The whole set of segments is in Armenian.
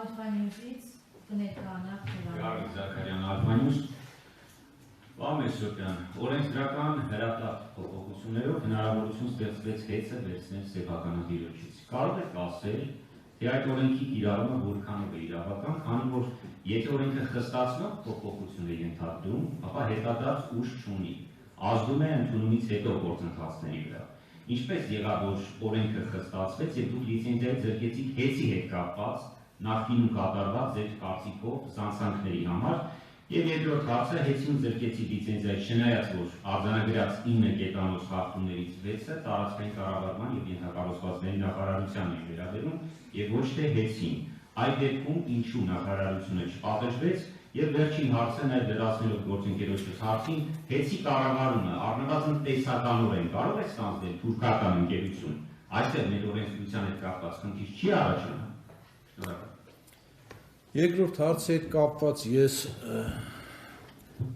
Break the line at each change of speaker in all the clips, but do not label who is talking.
Alpha-News-ից կներկայանա
Գարիկ Զաքարյան, Alpha-News։ Պարոն Սոպյան, օրենսդրական հրատապ փոփոխություններով հնարավորություն ստեղծվեց հեծը վերցնել սեփականատիրոջից։ Կարող եք ասել, թե այդ օրենքի կիրառումը որքանով է իրավական, քանի որ եթե օրենքը խստացնող փոփոխություն է ենթադրում, ապա հետադարձ ուժ չունի, ազդում է ընդունումից հետո գործընթացների վրա։ Ինչպես եղավ, որ օրենքը խստացվեց եւ դուք լիցենզիայի ձեռքեցիք հեծի հետ կապված նախկինում կատարված ձեր կարծիքով զանցանքների համար եւ երկրորդ հարցը հեծին ձեռքեցի լիցենզիայի չնայած որ արձանագրած 9 կետանոց խախտումներից 6-ը տարածքային կառավարման եւ ենթակառուցվածքների նախարարությանն է վերաբերում եւ ոչ թե հեծին։ Այդ դեպքում ինչու նախարարությունը չպատժվեց եւ վերջին հարցը նաեւ դրացնելով գործընկերոջս հարցին հեծի կառավարումը առնվազն տեսականորեն կարող է ստանձնել թուրքական ընկերություն։ Այստեղ մեր օրենսդրության հետ կապված խնդիր չի առաջանում։ Շնորհակալ։
Երկրորդ հարցի հետ կապված ես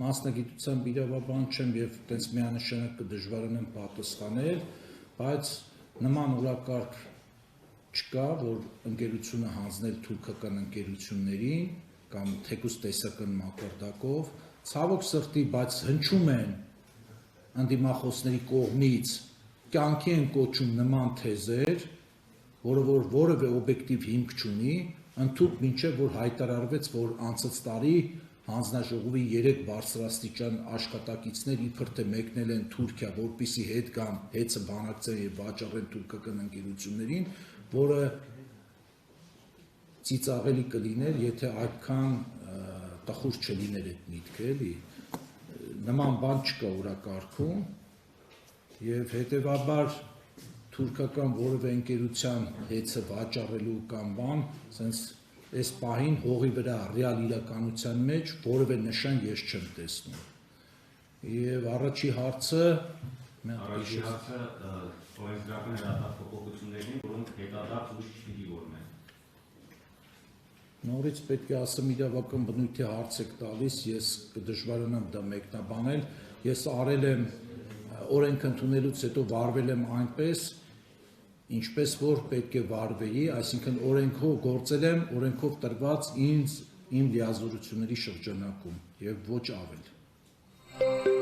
մասնագիտությամբ իրավաբան չեմ եւ այդպես միանշանակ կդժվարանամ պատասխանել, բայց նման օրակարգ չկա, որ ընկերությունը հանձնել թուրքական ընկերություններին կամ թեկուզ տեսական մակարդակով, ցավոք սրտի, բայց հնչում են ընդդիմախոսների կողմից կյանքի են կոչում նման թեզեր, որը որ որևէ օբյեկտիվ հիմք չունի, ընդհանուր մինչև որ հայտարարվեց, որ անցած տարի հանձնաժողովի 3 բարձրաստիճան աշխատակիցներ իբր թե մեկնել են Թուրքիա, որպեսզի հետ գան հեծը բանակցեն եւ վաճառեն թուրքական ընկերություններին, որը ծիծաղելի կլիներ, եթե այդքան տխուր չլիներ այդ միտքը, էլի նման բան չկա օրակարգում եւ հետեւաբար թուրքական որևէ ընկերության հեծը վաճառելու կամ բան, ասենց այս պահին հողի վրա ռեալ իրականության մեջ որևէ նշան ես չեմ տեսնում։ Եվ առաջի հարցը
օրենսդրական հրատապ փոփոխություններն են, որոնք հետադարձ ուժ չպիտի որմեն։
Նորից պետք է ասեմ իրավական բնույթի հարց եք տալիս, ես կդժվարանամ դա մեկնաբանել, ես արել եմ օրենք ընդունելուց հետո վարվել եմ այնպես, ինչպես որ պետք է վարվեի, այսինքն օրենքով գործել եմ, օրենքով տրված ինձ իմ լիազորությունների շրջանակում եւ ոչ ավել։